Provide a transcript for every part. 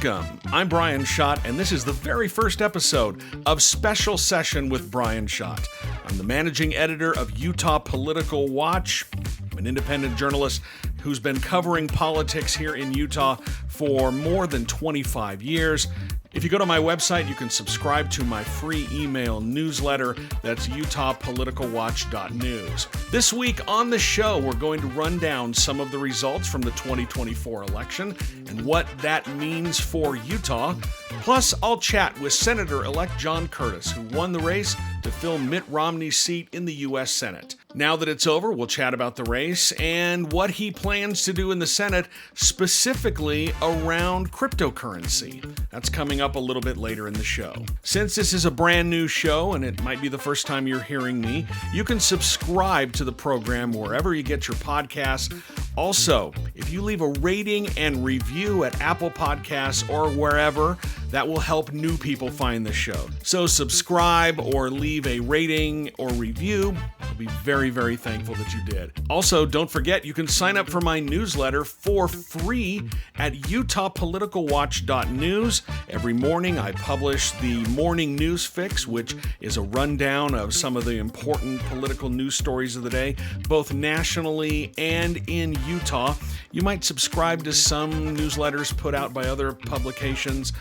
Welcome. I'm Brian Schott, and this is the very first episode of Special Session with Brian Schott. I'm the managing editor of Utah Political Watch. I'm an independent journalist who's been covering politics here in Utah for more than 25 years. If you go to my website, you can subscribe to my free email newsletter. That's utahpoliticalwatch.news. This week on the show, we're going to run down some of the results from the 2024 election and what that means for Utah. Plus, I'll chat with Senator-elect John Curtis, who won the race to fill Mitt Romney's seat in the U.S. Senate. Now that it's over, we'll chat about the race and what he plans to do in the Senate, specifically around cryptocurrency. That's coming up a little bit later in the show. Since this is a brand new show, and it might be the first time you're hearing me, you can subscribe to the program wherever you get your podcasts. Also, if you leave a rating and review at Apple Podcasts or wherever, that will help new people find the show. So subscribe or leave a rating or review. I'll be very, very thankful that you did. Also, don't forget, you can sign up for my newsletter for free at utahpoliticalwatch.news. Every morning, I publish the Morning News Fix, which is a rundown of some of the important political news stories of the day, both nationally and in Utah. You might subscribe to some newsletters put out by other publications.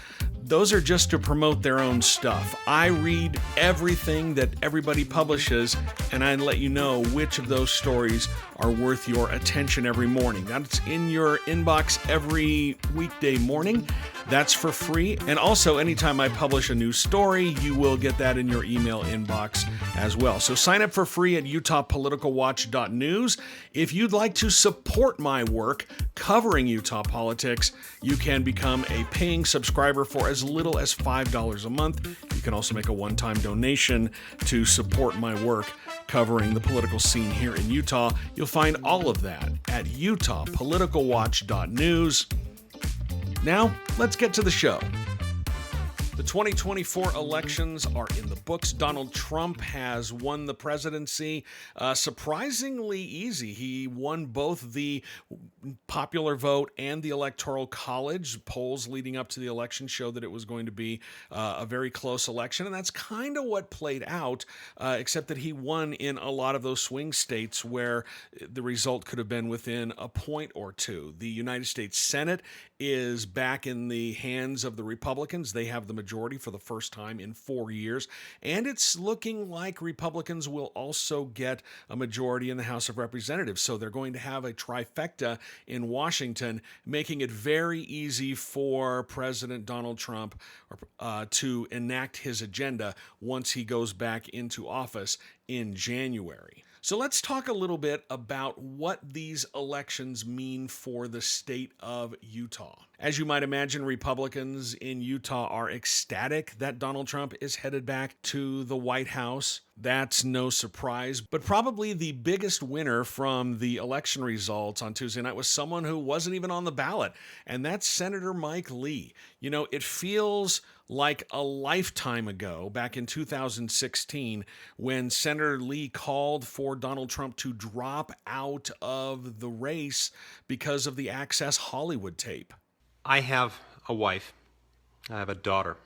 Those are just to promote their own stuff. I read everything that everybody publishes, and I let you know which of those stories are worth your attention every morning. That's in your inbox every weekday morning. That's for free. And also, anytime I publish a new story, you will get that in your email inbox as well. So sign up for free at utahpoliticalwatch.news. If you'd like to support my work covering Utah politics, you can become a paying subscriber for as little as $5 a month. You can also make a one-time donation to support my work covering the political scene here in Utah. You'll find all of that at utahpoliticalwatch.news. Now, let's get to the show. The 2024 elections are in the books. Donald Trump has won the presidency surprisingly easy. He won both the popular vote and the Electoral College. Polls leading up to the election showed that it was going to be a very close election, and that's kind of what played out, except that he won in a lot of those swing states where the result could have been within a point or two. The United States Senate is back in the hands of the Republicans. They have the majority for the first time in 4 years, and it's looking like Republicans will also get a majority in the House of Representatives. So they're going to have a trifecta in Washington, making it very easy for President Donald Trump to enact his agenda once he goes back into office in January. So let's talk a little bit about what these elections mean for the state of Utah. As you might imagine, Republicans in Utah are ecstatic that Donald Trump is headed back to the White House. That's no surprise, but probably the biggest winner from the election results on Tuesday night was someone who wasn't even on the ballot, and that's Senator Mike Lee. You know, it feels like a lifetime ago, back in 2016, when Senator Lee called for Donald Trump to drop out of the race because of the Access Hollywood tape. I have a wife, I have a daughter,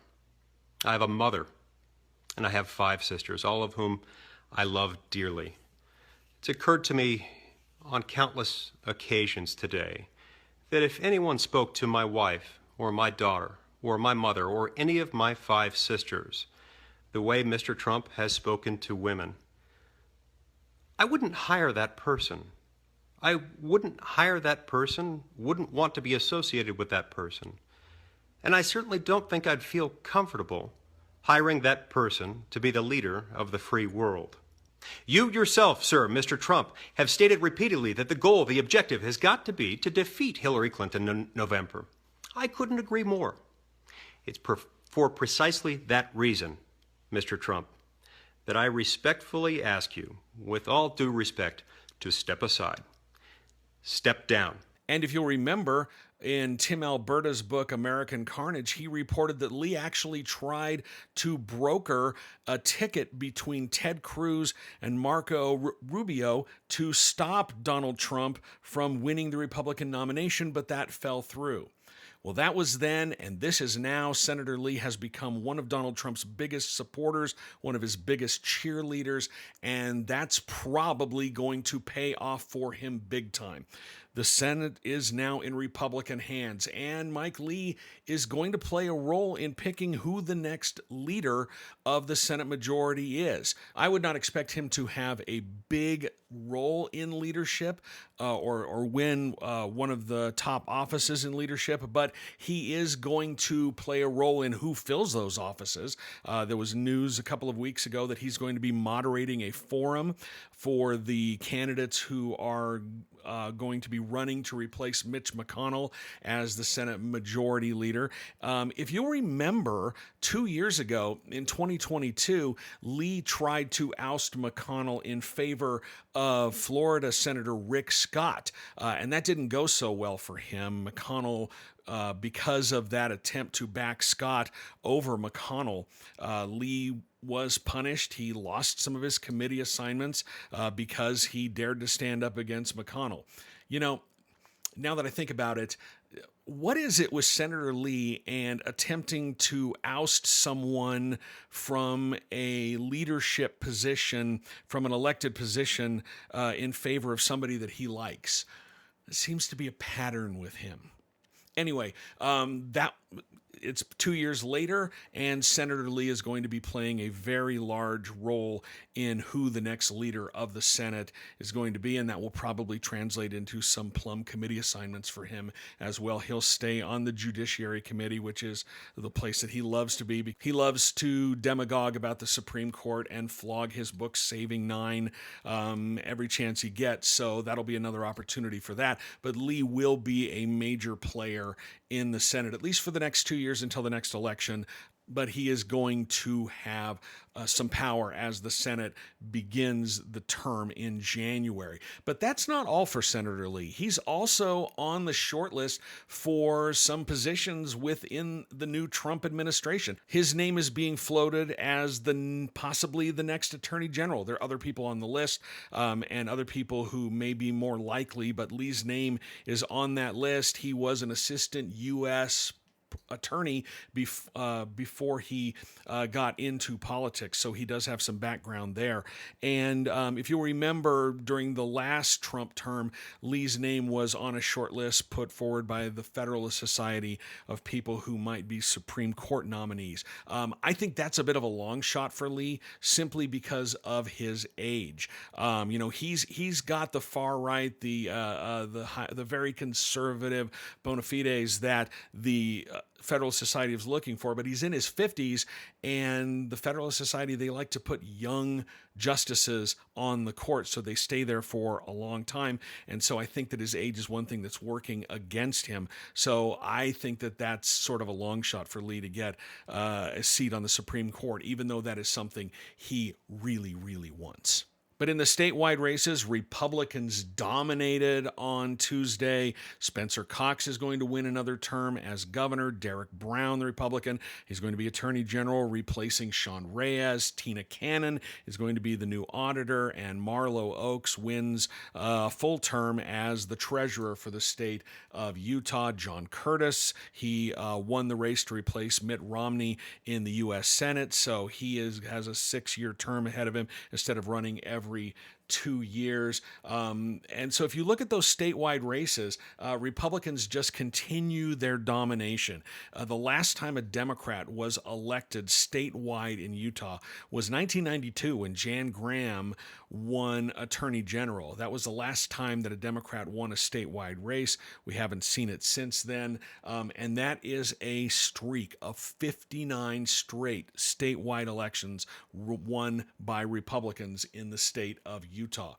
I have a mother, and I have 5 sisters, all of whom I love dearly. It's occurred to me on countless occasions today that if anyone spoke to my wife or my daughter or my mother or any of my 5 sisters the way Mr. Trump has spoken to women, I wouldn't hire that person. I wouldn't hire that person, wouldn't want to be associated with that person. And I certainly don't think I'd feel comfortable hiring that person to be the leader of the free world. You yourself, sir, Mr. Trump, have stated repeatedly that the goal, the objective, has got to be to defeat Hillary Clinton in November. I couldn't agree more. It's for precisely that reason, Mr. Trump, that I respectfully ask you, with all due respect, to step aside. Step down. And if you'll remember, in Tim Alberta's book, American Carnage, he reported that Lee actually tried to broker a ticket between Ted Cruz and Marco Rubio to stop Donald Trump from winning the Republican nomination, but that fell through. Well, that was then, and this is now. Senator Lee has become one of Donald Trump's biggest supporters, one of his biggest cheerleaders, and that's probably going to pay off for him big time. The Senate is now in Republican hands, and Mike Lee is going to play a role in picking who the next leader of the Senate majority is. I would not expect him to have a big role in leadership or win one of the top offices in leadership, but he is going to play a role in who fills those offices. There was news a couple of weeks ago that he's going to be moderating a forum for the candidates who are going to be running to replace Mitch McConnell as the Senate Majority Leader. If you'll remember, 2 years ago in 2022, Lee tried to oust McConnell in favor of Florida Senator Rick Scott, and that didn't go so well for him. McConnell, because of that attempt to back Scott over McConnell, Lee was punished. He lost some of his committee assignments because he dared to stand up against McConnell. You know, now that I think about it, what is it with Senator Lee and attempting to oust someone from a leadership position, from an elected position, in favor of somebody that he likes? It seems to be a pattern with him. Anyway, it's 2 years later, and Senator Lee is going to be playing a very large role in who the next leader of the Senate is going to be, and that will probably translate into some plum committee assignments for him as well. He'll stay on the Judiciary Committee, which is the place that he loves to be. He loves to demagogue about the Supreme Court and flog his book, Saving Nine, every chance he gets, so that'll be another opportunity for that. But Lee will be a major player in the Senate, at least for the next 2 years until the next election. But he is going to have some power as the Senate begins the term in January. But that's not all for Senator Lee. He's also on the short list for some positions within the new Trump administration. His name is being floated as possibly the next Attorney General. There are other people on the list and other people who may be more likely, but Lee's name is on that list. He was an assistant U.S. attorney before he got into politics, so he does have some background there. And if you remember, during the last Trump term, Lee's name was on a short list put forward by the Federalist Society of people who might be Supreme Court nominees. I think that's a bit of a long shot for Lee, simply because of his age. He's got the far right, the very conservative bona fides that the Federalist Society is looking for, but he's in his 50s, and the Federalist Society, they like to put young justices on the court so they stay there for a long time. And so I think that his age is one thing that's working against him. So I think that that's sort of a long shot for Lee to get a seat on the Supreme Court, even though that is something he really, really wants. But in the statewide races, Republicans dominated on Tuesday. Spencer Cox is going to win another term as governor. Derek Brown, the Republican, he's going to be attorney general, replacing Sean Reyes. Tina Cannon is going to be the new auditor, and Marlo Oaks wins a full term as the treasurer for the state of Utah. John Curtis, he won the race to replace Mitt Romney in the U.S. Senate, so he has a 6-year term ahead of him instead of running every 2 years. And so if you look at those statewide races, Republicans just continue their domination. The last time a Democrat was elected statewide in Utah was 1992 when Jan Graham won Attorney General. That was the last time that a Democrat won a statewide race. We haven't seen it since then. And that is a streak of 59 straight statewide elections won by Republicans in the state of Utah.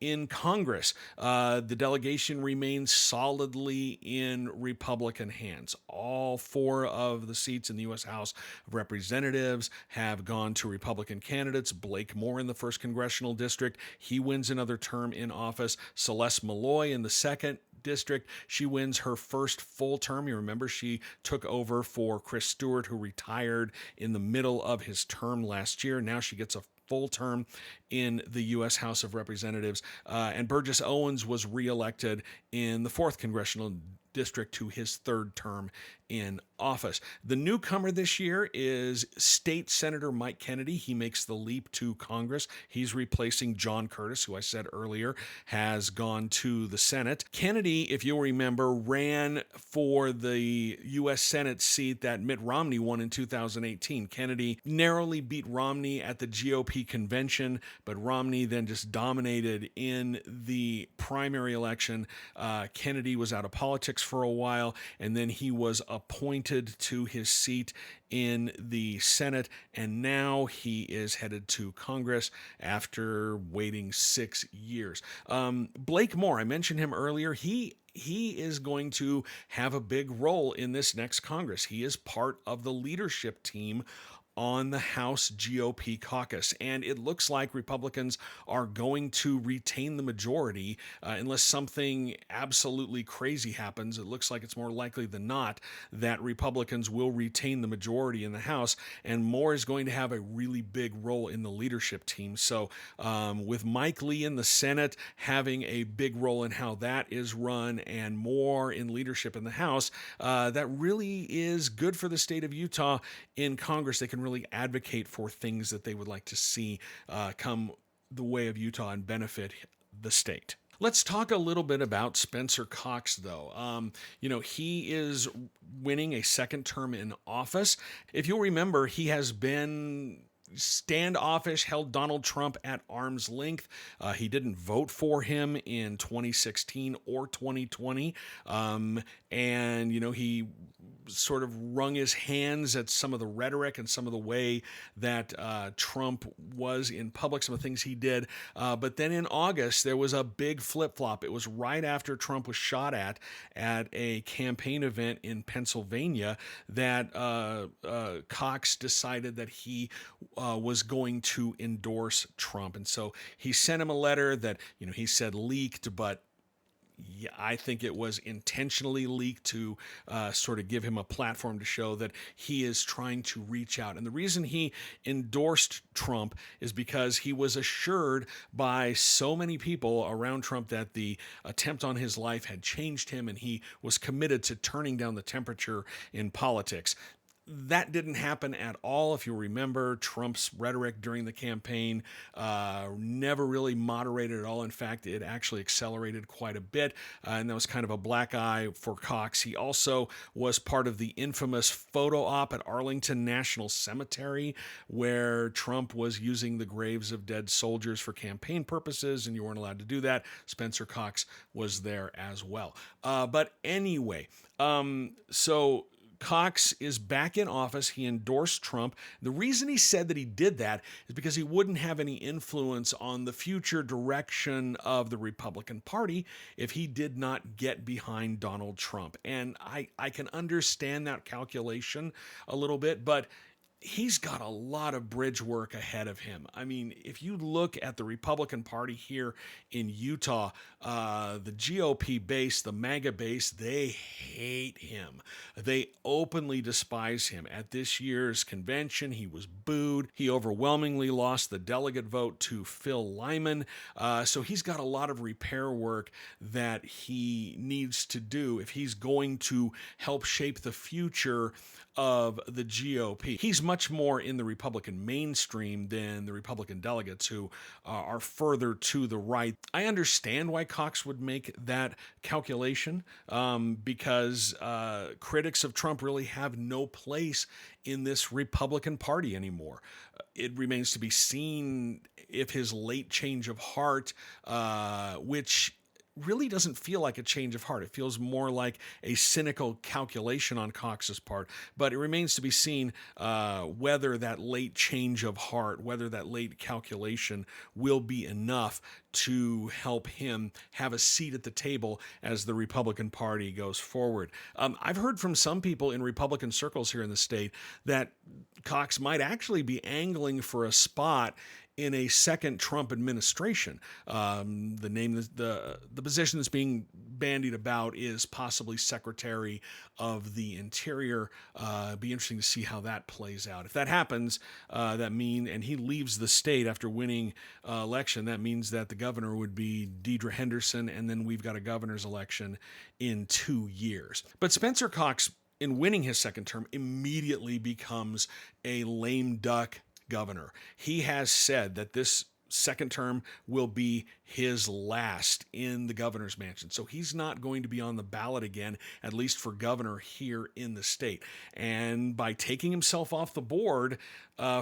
In Congress, the delegation remains solidly in Republican hands. All 4 of the seats in the U.S. House of Representatives have gone to Republican candidates. Blake Moore in the 1st Congressional District, he wins another term in office. Celeste Malloy in the 2nd District, she wins her first full term. You remember she took over for Chris Stewart, who retired in the middle of his term last year. Now she gets a full term in the U.S. House of Representatives. And Burgess Owens was reelected in the 4th Congressional district to his third term in office. The newcomer this year is State Senator Mike Kennedy. He makes the leap to Congress. He's replacing John Curtis, who I said earlier has gone to the Senate. Kennedy, if you'll remember, ran for the U.S. Senate seat that Mitt Romney won in 2018. Kennedy narrowly beat Romney at the GOP convention, but Romney then just dominated in the primary election. Kennedy was out of politics for a while, and then he was appointed to his seat in the Senate, and now he is headed to Congress after waiting 6 years. Blake Moore, I mentioned him earlier. He is going to have a big role in this next Congress. He is part of the leadership team on the House GOP caucus, and it looks like Republicans are going to retain the majority unless something absolutely crazy happens. It looks like it's more likely than not that Republicans will retain the majority in the House, and Moore is going to have a really big role in the leadership team. So with Mike Lee in the Senate having a big role in how that is run, and Moore in leadership in the House, that really is good for the state of Utah in Congress. They can really advocate for things that they would like to see come the way of Utah and benefit the state. Let's talk a little bit about Spencer Cox, though. He is winning a second term in office. If you'll remember, he has been standoffish, held Donald Trump at arm's length. He didn't vote for him in 2016 or 2020. He sort of wrung his hands at some of the rhetoric and some of the way that Trump was in public, some of the things he did. But then in August, there was a big flip-flop. It was right after Trump was shot at a campaign event in Pennsylvania that Cox decided that he was going to endorse Trump. And so he sent him a letter that, he said leaked, but I think it was intentionally leaked to sort of give him a platform to show that he is trying to reach out. And the reason he endorsed Trump is because he was assured by so many people around Trump that the attempt on his life had changed him, and he was committed to turning down the temperature in politics. That didn't happen at all. If you remember, Trump's rhetoric during the campaign never really moderated at all. In fact, it actually accelerated quite a bit, and that was kind of a black eye for Cox. He also was part of the infamous photo op at Arlington National Cemetery, where Trump was using the graves of dead soldiers for campaign purposes, and you weren't allowed to do that. Spencer Cox was there as well. But anyway, so Cox is back in office. He endorsed Trump. The reason he said that he did that is because he wouldn't have any influence on the future direction of the Republican Party if he did not get behind Donald Trump. And I can understand that calculation a little bit, but he's got a lot of bridge work ahead of him. I mean, if you look at the Republican Party here in Utah, the GOP base, the MAGA base, they hate him. They openly despise him. At this year's convention, he was booed. He overwhelmingly lost the delegate vote to Phil Lyman. So he's got a lot of repair work that he needs to do if he's going to help shape the future of the GOP. He's much more in the Republican mainstream than the Republican delegates who are further to the right. I understand why Cox would make that calculation because critics of Trump really have no place in this Republican Party anymore. It remains to be seen if his late change of heart, which really doesn't feel like a change of heart. It feels more like a cynical calculation on Cox's part, but it remains to be seen whether that late change of heart, whether that late calculation will be enough to help him have a seat at the table as the Republican Party goes forward. I've heard from some people in Republican circles here in the state that Cox might actually be angling for a spot in a second Trump administration. The position that's being bandied about is possibly Secretary of the Interior. Be interesting to see how that plays out. If that happens, and he leaves the state after winning election, that means that the governor would be Deidre Henderson, and then we've got a governor's election in 2 years. But Spencer Cox, in winning his second term, immediately becomes a lame duck governor. He has said that this second term will be his last in the governor's mansion. So he's not going to be on the ballot again, at least for governor here in the state. And by taking himself off the board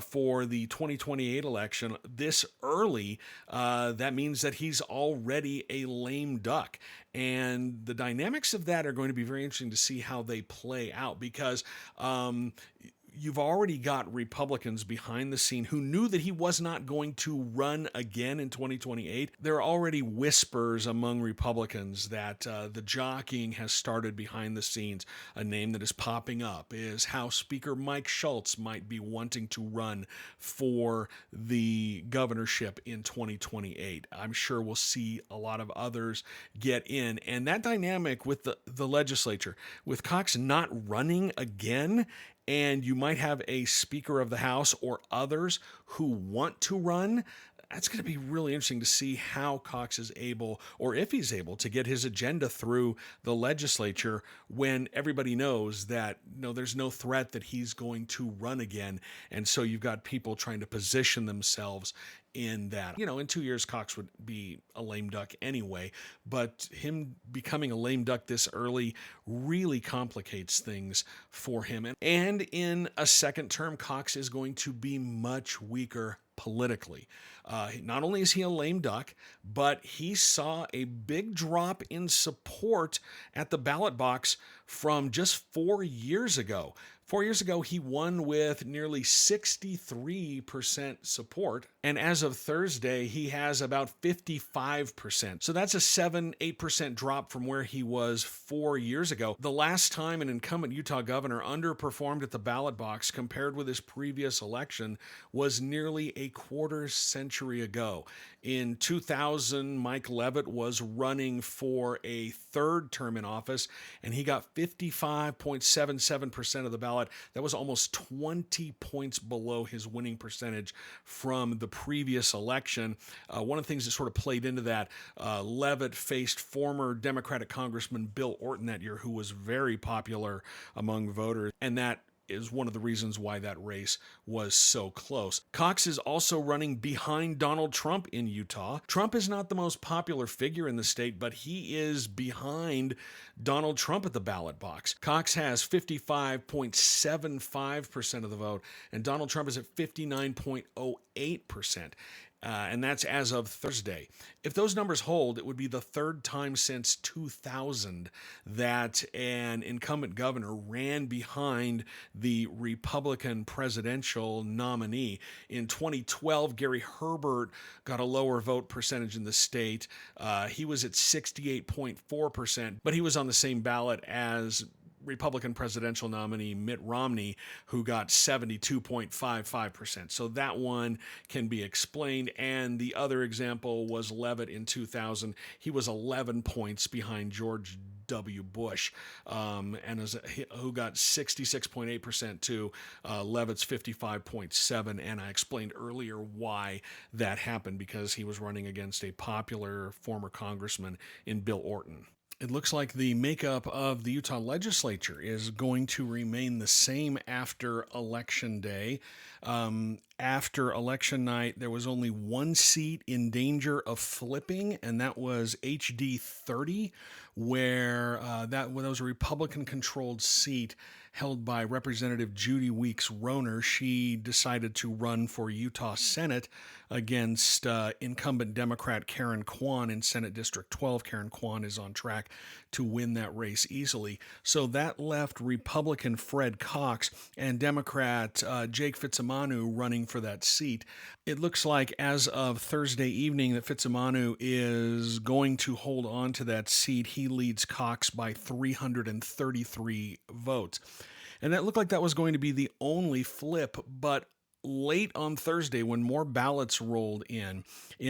for the 2028 election this early, that means that he's already a lame duck. And the dynamics of that are going to be very interesting to see how they play out, because you've already got Republicans behind the scene who knew that he was not going to run again in 2028. There are already whispers among Republicans that the jockeying has started behind the scenes. A name that is popping up is House Speaker Mike Schultz might be wanting to run for the governorship in 2028. I'm sure we'll see a lot of others get in. And that dynamic with the legislature, with Cox not running again, and you might have a Speaker of the House or others who want to run, that's going to be really interesting to see how Cox is able, or if he's able, to get his agenda through the legislature when everybody knows that there's no threat that he's going to run again. And so you've got people trying to position themselves in that. In 2 years, Cox would be a lame duck anyway, but him becoming a lame duck this early really complicates things for him. And in a second term, Cox is going to be much weaker politically. Not only is he a lame duck, but he saw a big drop in support at the ballot box from just 4 years ago. 4 years ago, he won with nearly 63% support. And as of Thursday, he has about 55%. So that's a 7-8% drop from where he was 4 years ago. The last time an incumbent Utah governor underperformed at the ballot box compared with his previous election was nearly a quarter century ago. In 2000, Mike Leavitt was running for a third term in office, and he got 55.77% of the ballot. That was almost 20 points below his winning percentage from the previous election. One of the things that sort of played into that, Leavitt faced former Democratic Congressman Bill Orton that year, who was very popular among voters, and that is one of the reasons why that race was so close. Cox is also running behind Donald Trump in Utah. Trump is not the most popular figure in the state, but he is behind Donald Trump at the ballot box. Cox has 55.75% of the vote, and Donald Trump is at 59.08%. And that's as of Thursday. If those numbers hold, it would be the third time since 2000 that an incumbent governor ran behind the Republican presidential nominee. In 2012, Gary Herbert got a lower vote percentage in the state. He was at 68.4%, but he was on the same ballot as Republican presidential nominee Mitt Romney, who got 72.55%. So that one can be explained. And the other example was Leavitt in 2000. He was 11 points behind George W. Bush, who got 66.8% to Leavitt's 55.7%. And I explained earlier why that happened, because he was running against a popular former congressman in Bill Orton. It looks like the makeup of the Utah legislature is going to remain the same after Election Day. After election night, there was only one seat in danger of flipping, and that was HD 30, where that was a Republican-controlled seat held by Representative Judy Weeks Roner. She decided to run for Utah Senate against incumbent Democrat Karen Kwan in Senate District 12. Karen Kwan is on track to win that race easily. So that left Republican Fred Cox and Democrat Jake Fitzimanu running for that seat. It looks like as of Thursday evening that Fitzimanu is going to hold on to that seat. He leads Cox by 333 votes. And that looked like that was going to be the only flip, but late on Thursday, when more ballots rolled in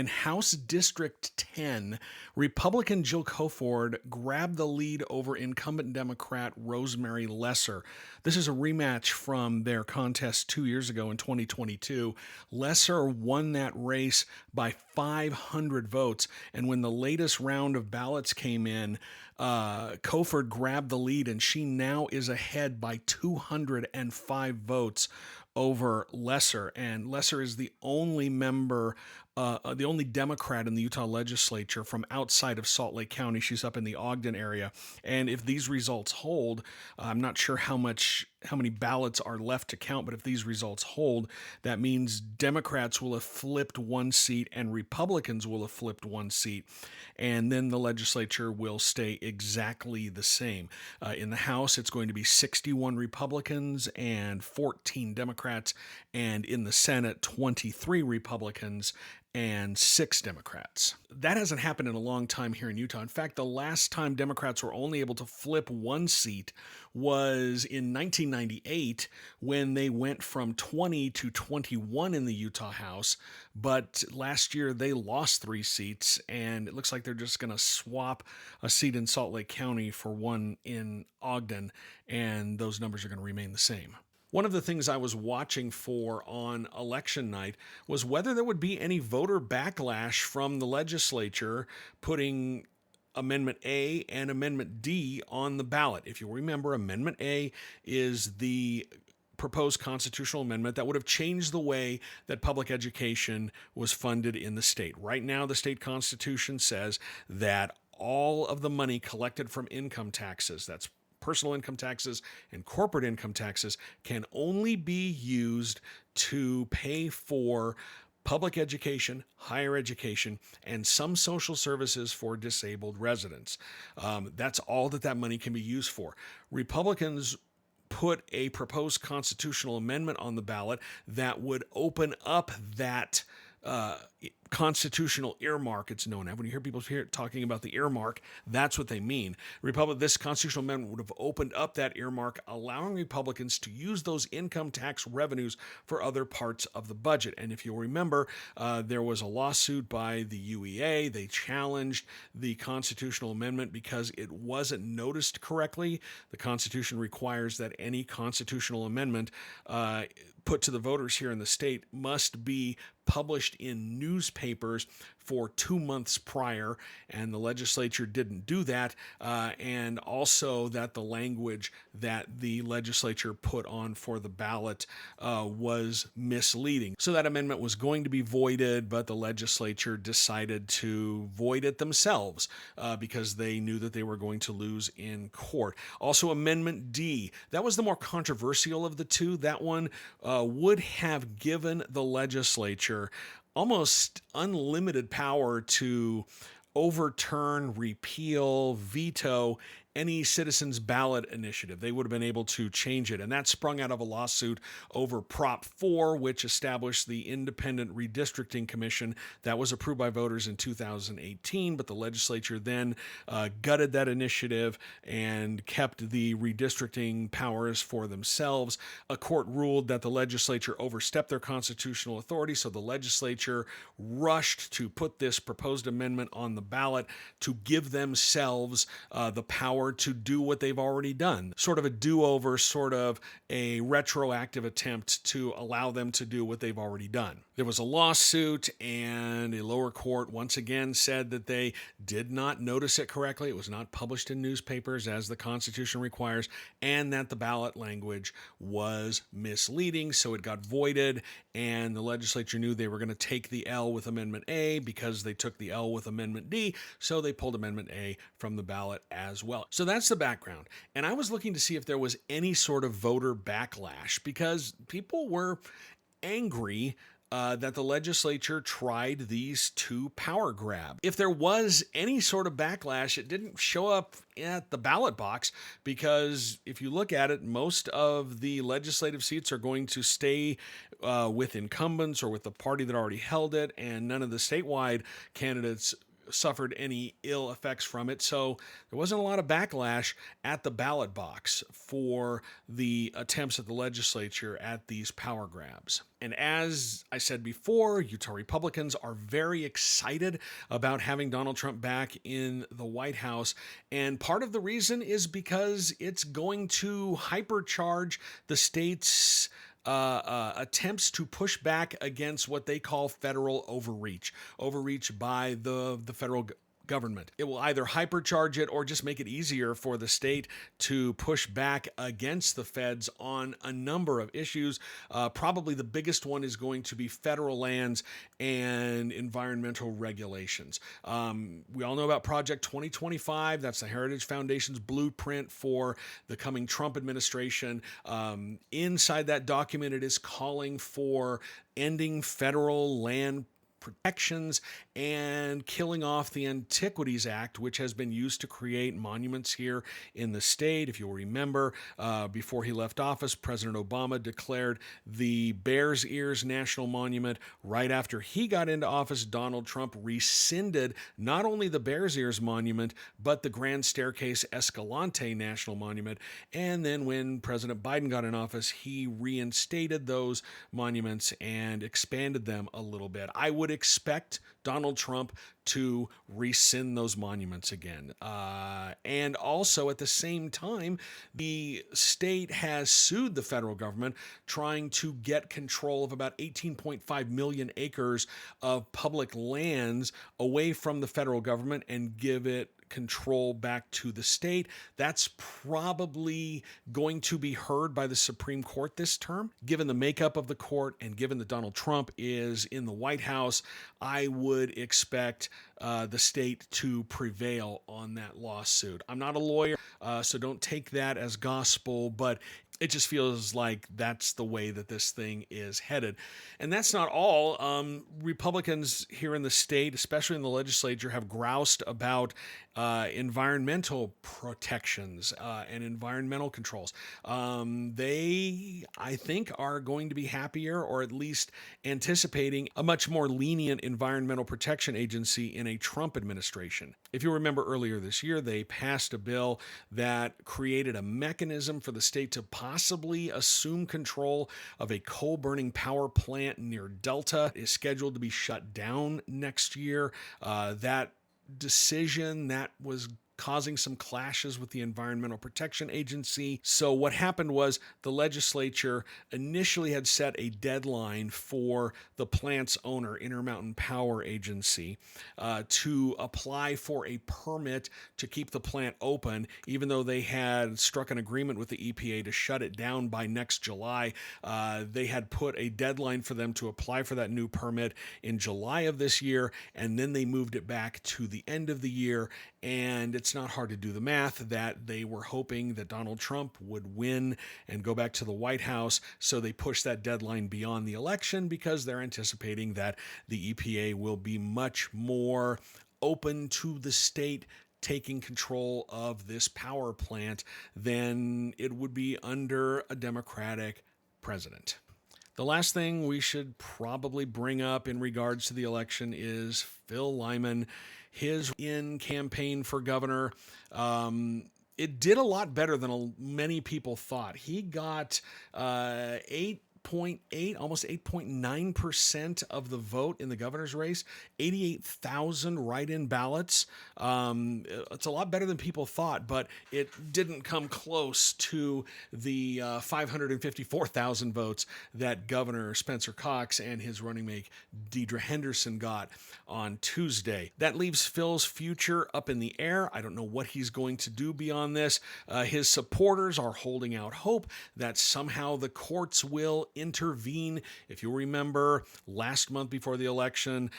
House District 10, Republican Jill Koford grabbed the lead over incumbent Democrat Rosemary Lesser. This is a rematch from their contest 2 years ago in 2022. Lesser won that race by 500 votes, and when the latest round of ballots came in, Koford grabbed the lead, and she now is ahead by 205 votes over Lesser. And Lesser is the only the only Democrat in the Utah legislature from outside of Salt Lake County. She's up in the Ogden area. And if these results hold, I'm not sure how many ballots are left to count, but if these results hold, that means Democrats will have flipped one seat and Republicans will have flipped one seat. And then the legislature will stay exactly the same. In the House, it's going to be 61 Republicans and 14 Democrats. And in the Senate, 23 Republicans and 6 Democrats. That hasn't happened in a long time here in Utah. In fact, the last time Democrats were only able to flip one seat was in 1998, when they went from 20 to 21 in the Utah House. But last year they lost 3 seats, and it looks like they're just going to swap a seat in Salt Lake County for one in Ogden, and those numbers are going to remain the same. One of the things I was watching for on election night was whether there would be any voter backlash from the legislature putting Amendment A and Amendment D on the ballot. If you remember, Amendment A is the proposed constitutional amendment that would have changed the way that public education was funded in the state. Right now, the state constitution says that all of the money collected from income taxes, that's personal income taxes and corporate income taxes, can only be used to pay for public education, higher education, and some social services for disabled residents. That's all that money can be used for. Republicans put a proposed constitutional amendment on the ballot that would open up that constitutional earmark, it's known as. When you hear people talking about the earmark, that's what they mean. This constitutional amendment would have opened up that earmark, allowing Republicans to use those income tax revenues for other parts of the budget. And if you'll remember, there was a lawsuit by the UEA. They challenged the constitutional amendment because it wasn't noticed correctly. The Constitution requires that any constitutional amendment put to the voters here in the state must be published in newspapers for 2 months prior, and the legislature didn't do that, and also that the language that the legislature put on for the ballot was misleading. So that amendment was going to be voided, but the legislature decided to void it themselves because they knew that they were going to lose in court. Also, Amendment D, that was the more controversial of the two. That one would have given the legislature almost unlimited power to overturn, repeal, veto any citizens ballot initiative. They would have been able to change it. And that sprung out of a lawsuit over Prop 4, which established the Independent Redistricting Commission. That was approved by voters in 2018, but the legislature then gutted that initiative and kept the redistricting powers for themselves. A court ruled that the legislature overstepped their constitutional authority, so the legislature rushed to put this proposed amendment on the ballot to give themselves the power to do what they've already done. Sort of a do-over, sort of a retroactive attempt to allow them to do what they've already done. There was a lawsuit, and a lower court once again said that they did not notice it correctly. It was not published in newspapers as the Constitution requires, and that the ballot language was misleading, so it got voided, and the legislature knew they were going to take the L with Amendment A because they took the L with Amendment D, so they pulled Amendment A from the ballot as well. So that's the background. And I was looking to see if there was any sort of voter backlash because people were angry that the legislature tried these two power grabs. If there was any sort of backlash, it didn't show up at the ballot box because if you look at it, most of the legislative seats are going to stay with incumbents or with the party that already held it, and none of the statewide candidates suffered any ill effects from it. So there wasn't a lot of backlash at the ballot box for the attempts at the legislature at these power grabs. And as I said before, Utah Republicans are very excited about having Donald Trump back in the White House. And part of the reason is because it's going to hypercharge the state's attempts to push back against what they call federal overreach by the federal government. It will either hypercharge it or just make it easier for the state to push back against the feds on a number of issues. Probably the biggest one is going to be federal lands and environmental regulations. We all know about Project 2025. That's the Heritage Foundation's blueprint for the coming Trump administration. Inside that document, it is calling for ending federal land protections and killing off the Antiquities Act, which has been used to create monuments here in the state. If you'll remember, before he left office, President Obama declared the Bears Ears National Monument. Right after he got into office, Donald Trump rescinded not only the Bears Ears Monument, but the Grand Staircase Escalante National Monument. And then when President Biden got in office, he reinstated those monuments and expanded them a little bit. I would expect Donald Trump to rescind those monuments again. And also at the same time, the state has sued the federal government trying to get control of about 18.5 million acres of public lands away from the federal government and give it control back to the state. That's probably going to be heard by the Supreme Court this term. Given the makeup of the court and given that Donald Trump is in the White House, I would expect the state to prevail on that lawsuit. I'm not a lawyer, so don't take that as gospel, but it just feels like that's the way that this thing is headed. And that's not all. Republicans here in the state, especially in the legislature, have groused about environmental protections and environmental controls. They, I think, are going to be happier, or at least anticipating a much more lenient environmental protection agency in a Trump administration. If you remember earlier this year, they passed a bill that created a mechanism for the state to possibly assume control of a coal-burning power plant near Delta. It is scheduled to be shut down next year. That decision that was causing some clashes with the Environmental Protection Agency. So what happened was the legislature initially had set a deadline for the plant's owner, Intermountain Power Agency, to apply for a permit to keep the plant open, even though they had struck an agreement with the EPA to shut it down by next July. They had put a deadline for them to apply for that new permit in July of this year, and then they moved it back to the end of the year. And it's not hard to do the math that they were hoping that Donald Trump would win and go back to the White House. So they pushed that deadline beyond the election because they're anticipating that the EPA will be much more open to the state taking control of this power plant than it would be under a Democratic president. The last thing we should probably bring up in regards to the election is Phil Lyman, his campaign for governor. It did a lot better than many people thought. He got 8.8, almost 8.9% of the vote in the governor's race, 88,000 write-in ballots. It's a lot better than people thought, but it didn't come close to the 554,000 votes that Governor Spencer Cox and his running mate Deidre Henderson got on Tuesday. That leaves Phil's future up in the air. I don't know what he's going to do beyond this. His supporters are holding out hope that somehow the courts will intervene. If you remember, last month before the election,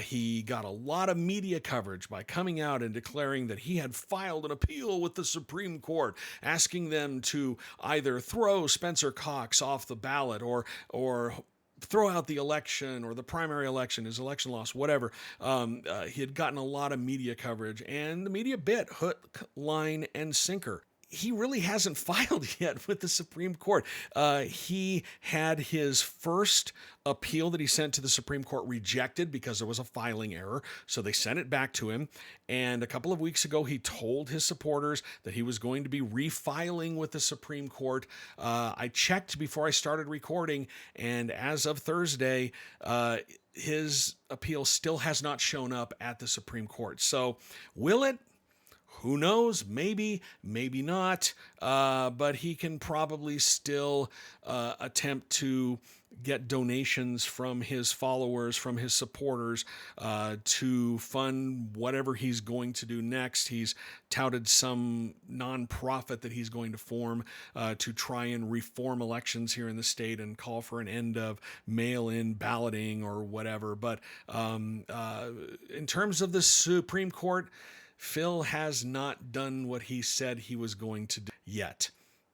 he got a lot of media coverage by coming out and declaring that he had filed an appeal with the Supreme Court, asking them to either throw Spencer Cox off the ballot or throw out the election or the primary election, his election loss, whatever. He had gotten a lot of media coverage, and the media bit hook, line, and sinker. he really hasn't filed yet with the Supreme Court. He had his first appeal that he sent to the Supreme Court rejected because there was a filing error. So they sent it back to him. And a couple of weeks ago, he told his supporters that he was going to be refiling with the Supreme Court. I checked before I started recording, and as of Thursday, his appeal still has not shown up at the Supreme Court. So will it? Who knows? Maybe, maybe not. But he can probably still attempt to get donations from his followers, from his supporters, to fund whatever he's going to do next. He's touted some nonprofit that he's going to form to try and reform elections here in the state and call for an end of mail-in balloting or whatever. But in terms of the Supreme Court, Phil has not done what he said he was going to do yet.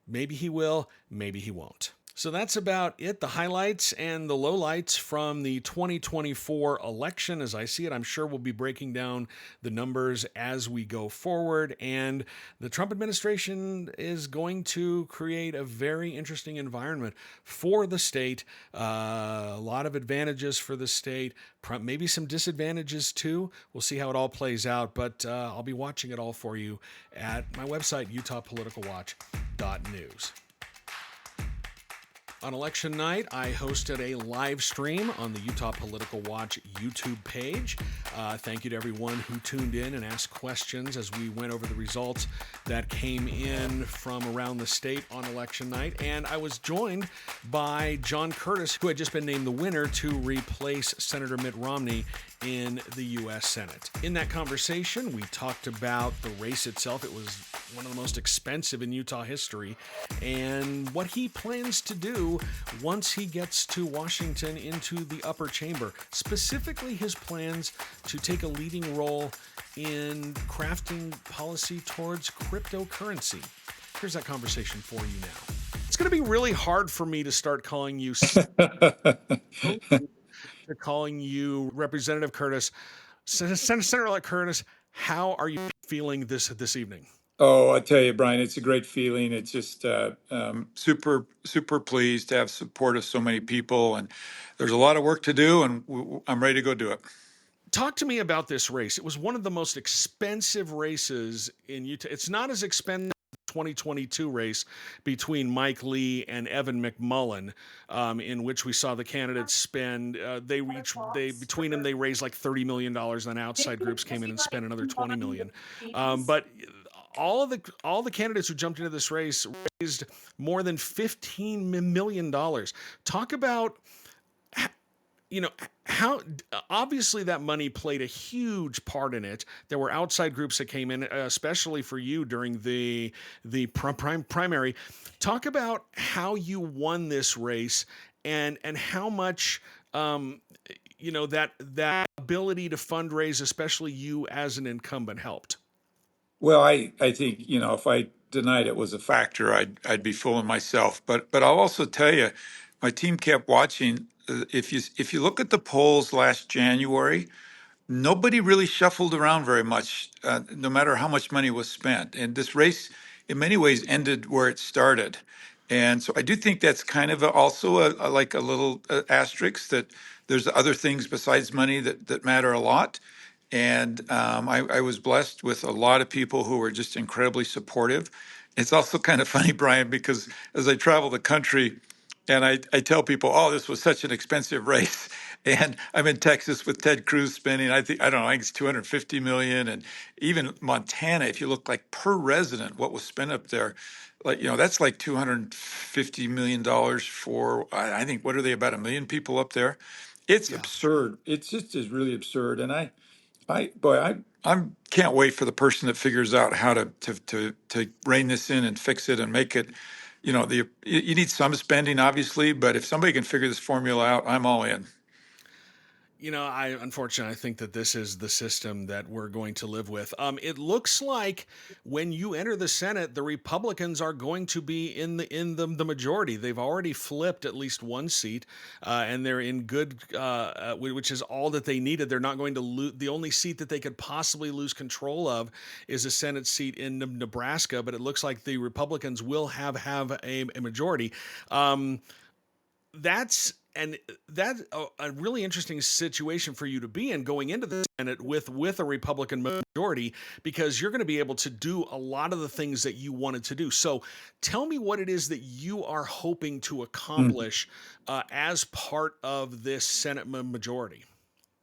Maybe he will, maybe he won't. So that's about it, the highlights and the lowlights from the 2024 election as I see it. I'm sure we'll be breaking down the numbers as we go forward, and the Trump administration is going to create a very interesting environment for the state. A lot of advantages for the state, maybe some disadvantages too. We'll see how it all plays out, but I'll be watching it all for you at my website, utahpoliticalwatch.news. On election night, I hosted a live stream on the Utah Political Watch YouTube page. Thank you to everyone who tuned in and asked questions as we went over the results that came in from around the state on election night. And I was joined by John Curtis, who had just been named the winner to replace Senator Mitt Romney in the U.S. Senate. In that conversation, we talked about the race itself. It was one of the most expensive in Utah history, and what he plans to do once he gets to Washington into the upper chamber, specifically his plans to take a leading role in crafting policy towards cryptocurrency. Here's that conversation for you now. It's going to be really hard for me to start calling you Representative Curtis. Senator-elect Curtis, how are you feeling this evening? Oh, I tell you, Brian, it's a great feeling. It's just super pleased to have support of so many people, and there's a lot of work to do, and I'm ready to go do it. Talk to me about this race. It was one of the most expensive races in Utah. It's not as expensive as the 2022 race between Mike Lee and Evan McMullin, in which we saw the candidates spend. Between them they raised like $30 million, and outside groups came in and spent another $20 million. But all the candidates who jumped into this race raised more than $15 million. Talk about, how obviously that money played a huge part in it. There were outside groups that came in, especially for you during the primary. Talk about how you won this race and how much that ability to fundraise, especially you as an incumbent, helped. Well, I think, if I denied it was a factor, I'd be fooling myself. But I'll also tell you, my team kept watching. If you look at the polls last January, nobody really shuffled around very much, no matter how much money was spent. And this race, in many ways, ended where it started. And so I do think that's kind of also like a little asterisk that there's other things besides money that matter a lot. And I was blessed with a lot of people who were just incredibly supportive. It's also kind of funny, Brian, because as I travel the country and I tell people, oh, this was such an expensive race. And I'm in Texas with Ted Cruz spending, I think it's 250 million. And even Montana, if you look like per resident, what was spent up there, that's like $250 million for, I think, what are they, about 1 million people up there? It's absurd. It's just is really absurd. And I can't wait for the person that figures out how to rein this in and fix it and make it, you need some spending, obviously, but if somebody can figure this formula out, I'm all in. I unfortunately I think that this is the system that we're going to live with. It looks like when you enter the Senate, the Republicans are going to be in the majority. They've already flipped at least one seat, and they're in good, which is all that they needed. They're not going to lose. The only seat that they could possibly lose control of is a Senate seat in Nebraska, but it looks like the Republicans will have a majority. Um, that's a really interesting situation for you to be in going into the Senate with a Republican majority, because you're going to be able to do a lot of the things that you wanted to do. So tell me what it is that you are hoping to accomplish as part of this Senate majority.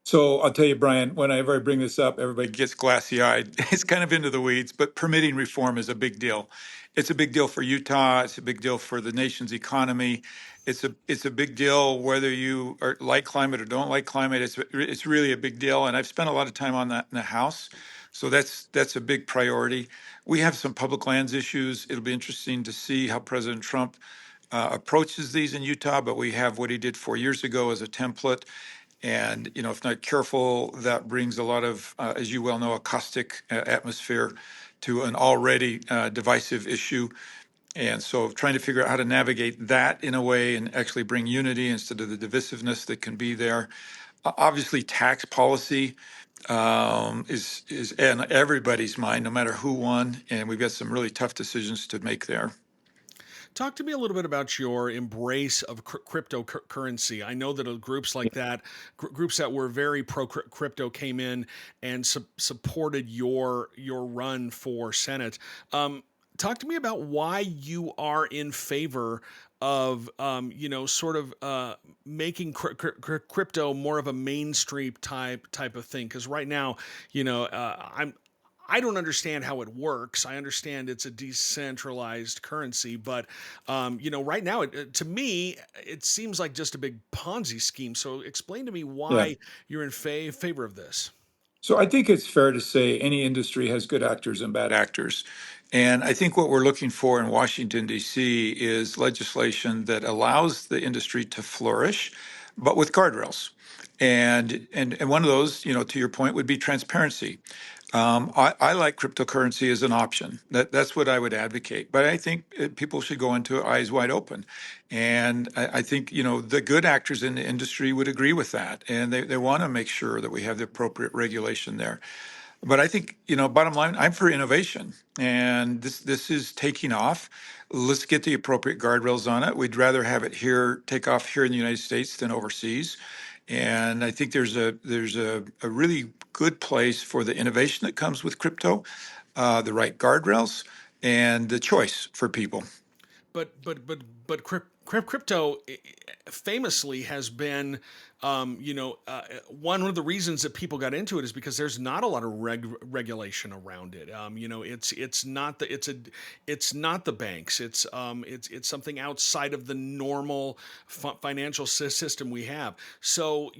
So I'll tell you, Brian, whenever I bring this up, everybody gets glassy eyed. It's kind of into the weeds, but permitting reform is a big deal. It's a big deal for Utah. It's a big deal for the nation's economy. It's a big deal whether you like climate or don't like climate. It's really a big deal, and I've spent a lot of time on that in the House. So that's a big priority. We have some public lands issues. It'll be interesting to see how President Trump approaches these in Utah, but we have what he did 4 years ago as a template. And, if not careful, that brings a lot of, as you well know, a caustic atmosphere to an already divisive issue. And so trying to figure out how to navigate that in a way and actually bring unity instead of the divisiveness that can be there. Obviously, tax policy is in everybody's mind, no matter who won. And we've got some really tough decisions to make there. Talk to me a little bit about your embrace of cryptocurrency. I know that groups like that, groups that were very pro crypto, came in and supported your run for Senate. Talk to me about why you are in favor of sort of making crypto more of a mainstream type of thing. Because right now, I don't understand how it works. I understand it's a decentralized currency, but right now, to me, it seems like just a big Ponzi scheme. So, explain to me Yeah. why you're in favor of this. So I think it's fair to say any industry has good actors and bad actors. And I think what we're looking for in Washington, D.C. is legislation that allows the industry to flourish, but with guardrails. And one of those, to your point, would be transparency. I like cryptocurrency as an option. That's what I would advocate. But I think people should go into it eyes wide open. And I think, the good actors in the industry would agree with that. And they want to make sure that we have the appropriate regulation there. But I think, bottom line, I'm for innovation. And this is taking off. Let's get the appropriate guardrails on it. We'd rather have it here, take off here in the United States than overseas. And I think there's a really good place for the innovation that comes with crypto, the right guardrails, and the choice for people. But crypto famously has been, one of the reasons that people got into it is because there's not a lot of regulation around it. It's not the banks. It's something outside of the normal financial system we have. So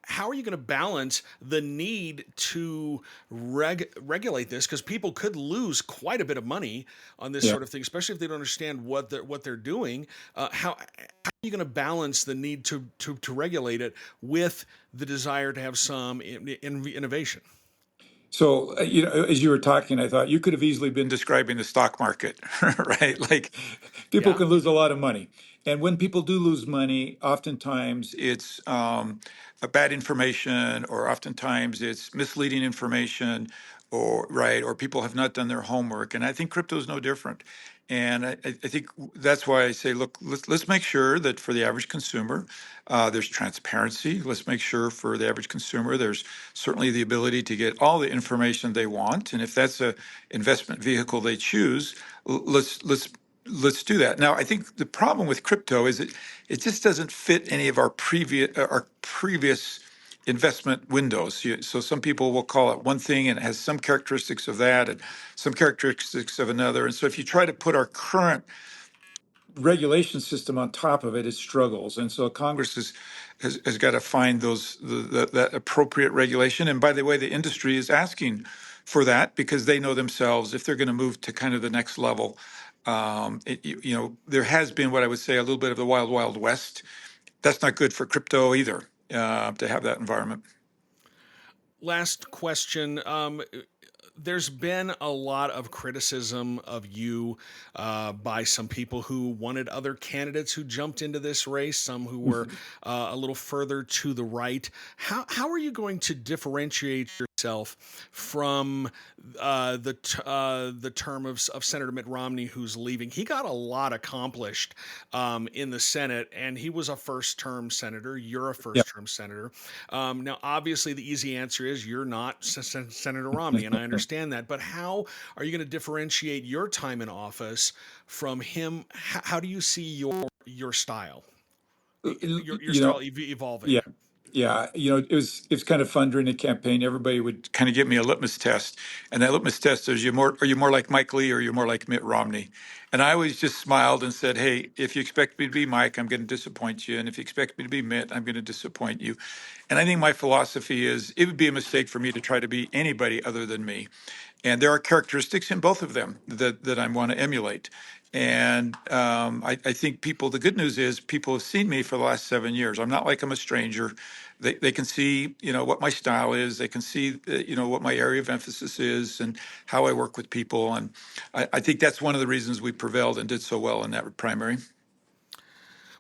how are you going to balance the need to regulate this? Because people could lose quite a bit of money on this Yeah. sort of thing, especially if they don't understand what they're doing. How are you going to balance the need to regulate it with the desire to have some innovation? So, as you were talking, I thought you could have easily been describing the stock market, right? Like people Yeah. can lose a lot of money. And when people do lose money, oftentimes it's a bad information, or oftentimes it's misleading information, or right, or people have not done their homework. And I think crypto is no different. And I think that's why I say, look, let's make sure that for the average consumer, there's transparency. Let's make sure for the average consumer, there's certainly the ability to get all the information they want. And if that's a investment vehicle they choose, let's do that. Now, I think the problem with crypto is it just doesn't fit any of our previous investment windows. So some people will call it one thing and it has some characteristics of that and some characteristics of another. And so if you try to put our current regulation system on top of it, it struggles. And so Congress has got to find that appropriate regulation. And by the way, the industry is asking for that because they know themselves if they're going to move to kind of the next level. There has been what I would say a little bit of the wild, wild west. That's not good for crypto either. to have that environment. Last question. There's been a lot of criticism of you by some people who wanted other candidates who jumped into this race, some who were a little further to the right. How are you going to differentiate yourself from the term of Senator Mitt Romney, who's leaving? He got a lot accomplished in the Senate, and he was a first-term senator. You're a first-term senator. Now, obviously, the easy answer is you're not Senator Romney, and I understand that, but how are you going to differentiate your time in office from him? How do you see your style, your You know, style evolving? yeah, yeah. It was kind of fun during the campaign. Everybody would kind of give me a litmus test, and that litmus test is, are you more like Mike Lee or are you more like Mitt Romney? And I always just smiled and said, hey, if you expect me to be Mike, I'm going to disappoint you, and if you expect me to be Mitt, I'm going to disappoint you. And I think my philosophy is it would be a mistake for me to try to be anybody other than me. And there are characteristics in both of them that I want to emulate. And I think the good news is people have seen me for the last 7 years. I'm not like I'm a stranger. They can see, what my style is. They can see, what my area of emphasis is and how I work with people. And I think that's one of the reasons we prevailed and did so well in that primary.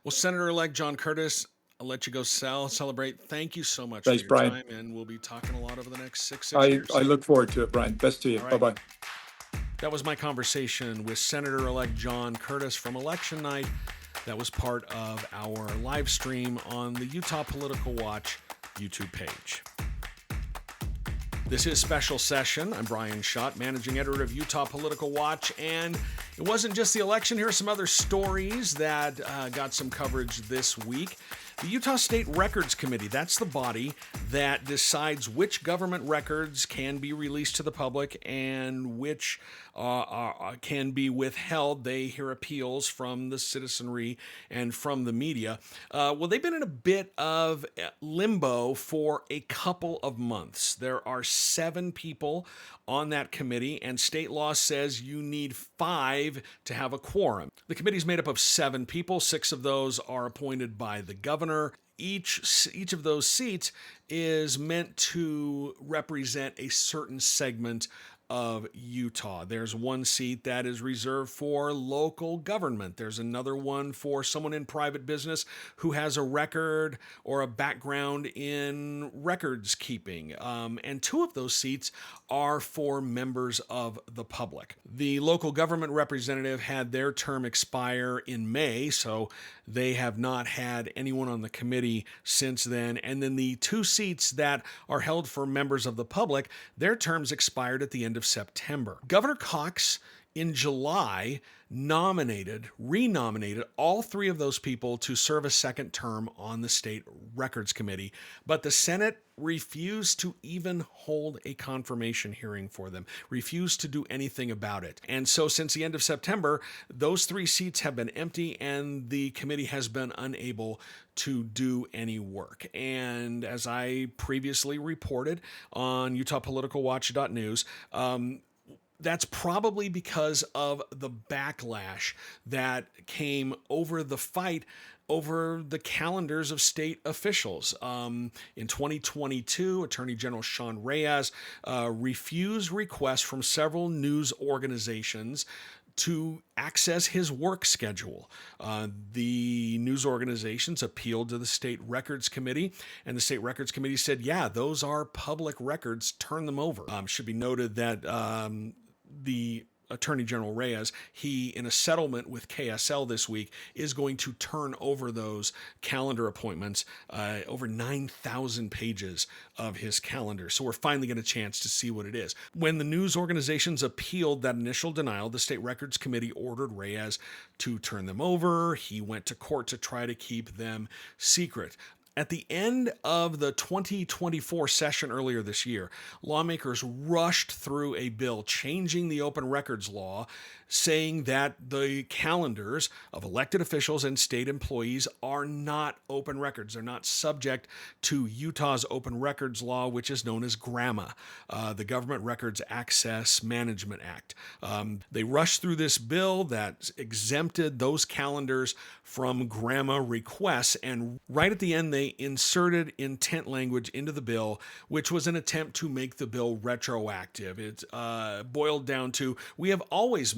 Well, Senator-elect John Curtis, I'll let you go celebrate. Thank you so much for Thanks, your Brian. time, and we'll be talking a lot over the next six I years. look forward to it, Brian. Best to you. All right. Bye-bye. That was my conversation with Senator-elect John Curtis from election night. That was part of our live stream on the Utah Political Watch YouTube page. This is Special Session. I'm Brian Schott, managing editor of Utah Political Watch, and it wasn't just the election. Here are some other stories that got some coverage this week. The Utah State Records Committee, that's the body that decides which government records can be released to the public and which can be withheld. They hear appeals from the citizenry and from the media. Well, they've been in a bit of limbo for a couple of months. There are 7 people on that committee, and state law says you need 5 to have a quorum. The committee is made up of 7 people. 6 of those are appointed by the governor. Each of those seats is meant to represent a certain segment of Utah. There's one seat that is reserved for local government. There's another one for someone in private business who has a record or a background in records keeping. And 2 of those seats are for members of the public. The local government representative had their term expire in May, so they have not had anyone on the committee since then. And then the 2 seats that are held for members of the public, their terms expired at the end of September. Governor Cox in July renominated all 3 of those people to serve a second term on the State Records Committee, but the Senate refused to even hold a confirmation hearing for them, refused to do anything about it. And so since the end of September, those 3 seats have been empty and the committee has been unable to do any work. And as I previously reported on UtahPoliticalWatch.news, that's probably because of the backlash that came over the fight over the calendars of state officials. In 2022, Attorney General Sean Reyes refused requests from several news organizations to access his work schedule. The news organizations appealed to the State Records Committee, and the State Records Committee said, yeah, those are public records, turn them over. Should be noted that the Attorney General Reyes, he, in a settlement with KSL this week, is going to turn over those calendar appointments, over 9,000 pages of his calendar. So we're finally getting a chance to see what it is. When the news organizations appealed that initial denial, the State Records Committee ordered Reyes to turn them over. He went to court to try to keep them secret. At the end of the 2024 session earlier this year, lawmakers rushed through a bill changing the open records law, saying that the calendars of elected officials and state employees are not open records. They're not subject to Utah's open records law, which is known as GRAMA, the Government Records Access Management Act. They rushed through this bill that exempted those calendars from GRAMA requests, and right at the end, they they inserted intent language into the bill, which was an attempt to make the bill retroactive. It boiled down to, we have always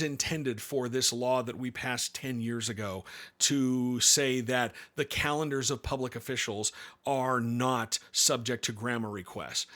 intended for this law that we passed 10 years ago to say that the calendars of public officials are not subject to grammar requests.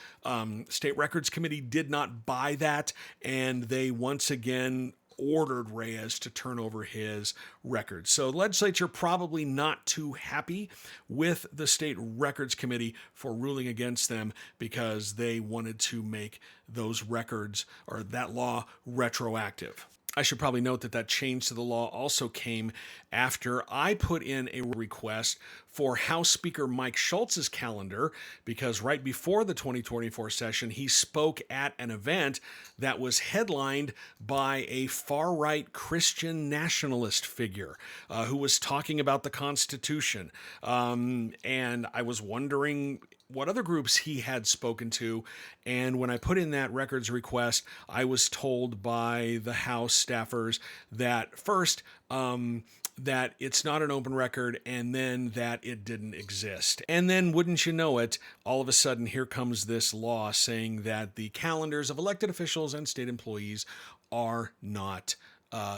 State Records Committee did not buy that, and they once again ordered Reyes to turn over his records. So the legislature probably not too happy with the State Records Committee for ruling against them, because they wanted to make those records, or that law, retroactive. I should probably note that change to the law also came after I put in a request for House Speaker Mike Schultz's calendar, because right before the 2024 session, he spoke at an event that was headlined by a far-right Christian nationalist figure who was talking about the Constitution. And I was wondering what other groups he had spoken to, and when I put in that records request, I was told by the House staffers that first, that it's not an open record, and then that it didn't exist. And then, wouldn't you know it, all of a sudden here comes this law saying that the calendars of elected officials and state employees are not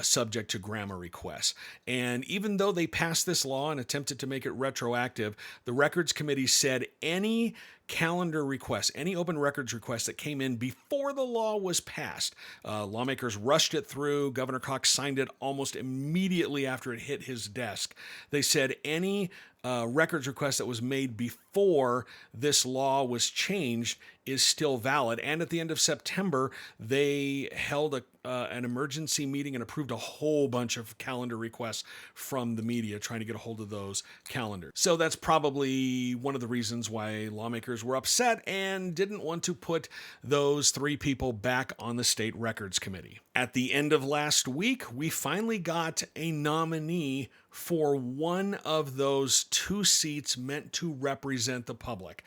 subject to grammar requests. And even though they passed this law and attempted to make it retroactive, the Records Committee said any calendar requests, any open records requests that came in before the law was passed, lawmakers rushed it through. Governor Cox signed it almost immediately after it hit his desk. They said any records request that was made before this law was changed is still valid. And at the end of September, they held an emergency meeting and approved a whole bunch of calendar requests from the media trying to get a hold of those calendars. So that's probably one of the reasons why lawmakers were upset and didn't want to put those three people back on the State Records Committee. At the end of last week, we finally got a nominee for one of those two seats meant to represent the public.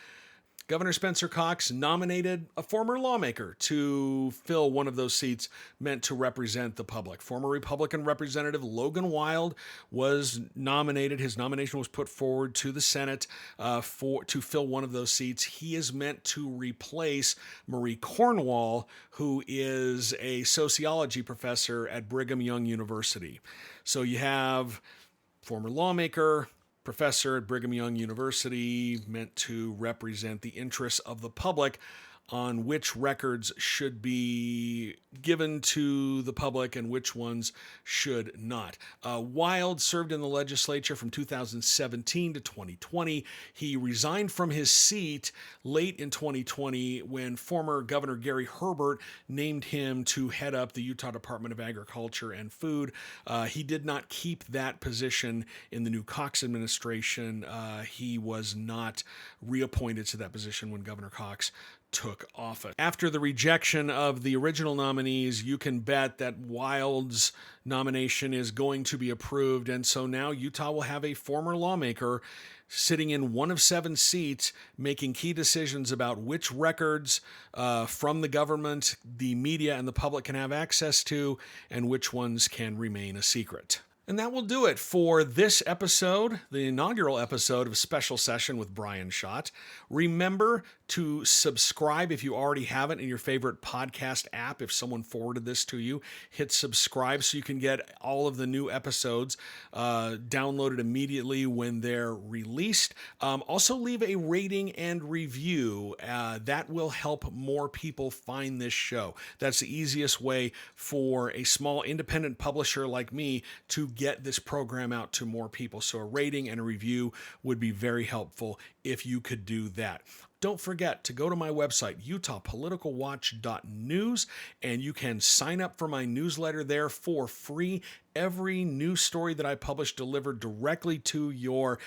Governor Spencer Cox nominated a former lawmaker to fill one of those seats meant to represent the public. Former Republican Representative Logan Wild was nominated. His nomination was put forward to the Senate to fill one of those seats. He is meant to replace Marie Cornwall, who is a sociology professor at Brigham Young University. So you have former lawmaker, professor at Brigham Young University, meant to represent the interests of the public on which records should be given to the public and which ones should not. Wild served in the legislature from 2017 to 2020. He resigned from his seat late in 2020 when former Governor Gary Herbert named him to head up the Utah Department of Agriculture and Food. He did not keep that position in the new Cox administration. He was not reappointed to that position when Governor Cox took office. After the rejection of the original nominees, you can bet that Wild's nomination is going to be approved, and so now Utah will have a former lawmaker sitting in one of 7 seats, making key decisions about which records from the government, the media, and the public can have access to, and which ones can remain a secret. And that will do it for this episode, the inaugural episode of Special Session with Brian Schott. Remember to subscribe if you already haven't in your favorite podcast app. If someone forwarded this to you, hit subscribe so you can get all of the new episodes downloaded immediately when they're released. Also, leave a rating and review. That will help more people find this show. That's the easiest way for a small independent publisher like me to get this program out to more people. So a rating and a review would be very helpful if you could do that. Don't forget to go to my website, utahpoliticalwatch.news, and you can sign up for my newsletter there for free. Every news story that I publish delivered directly to your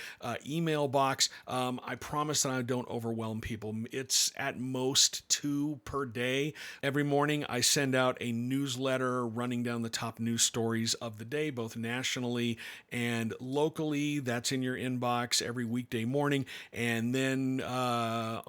email box. I promise that I don't overwhelm people. It's at most 2 per day. Every morning I send out a newsletter running down the top news stories of the day, both nationally and locally. That's in your inbox every weekday morning. And then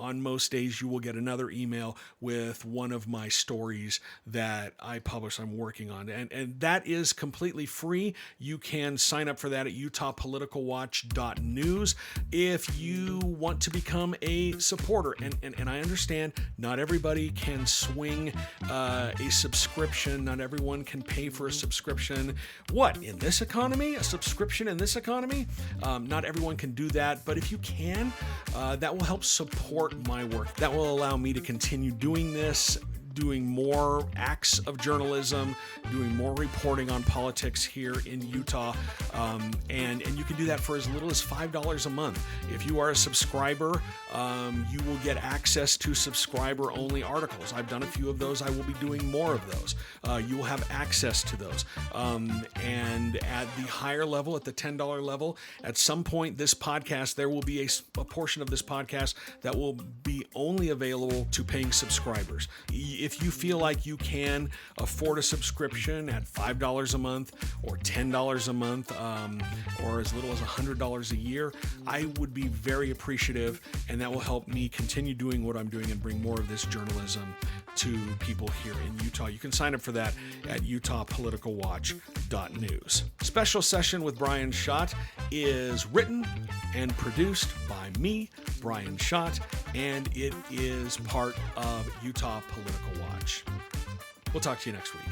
on most days, you will get another email with one of my stories that I publish, I'm working on. And that is completely free. You can sign up for that at utahpoliticalwatch.news. If you want to become a supporter, and I understand not everybody can swing a subscription, not everyone can pay for a subscription. What, in this economy? A subscription in this economy? Not everyone can do that, but if you can, that will help support my work. That will allow me to continue doing this, doing more acts of journalism, doing more reporting on politics here in Utah. And you can do that for as little as $5 a month. If you are a subscriber, you will get access to subscriber-only articles. I've done a few of those. I will be doing more of those. You will have access to those. And at the higher level, at the $10 level, at some point this podcast, there will be a portion of this podcast that will be only available to paying subscribers. If you feel like you can afford a subscription at $5 a month or $10 a month, or as little as $100 a year, I would be very appreciative, and that will help me continue doing what I'm doing and bring more of this journalism to people here in Utah. You can sign up for that at utahpoliticalwatch.news. Special Session with Brian Schott is written and produced by me, Brian Schott, and it is part of Utah Political Watch. We'll talk to you next week.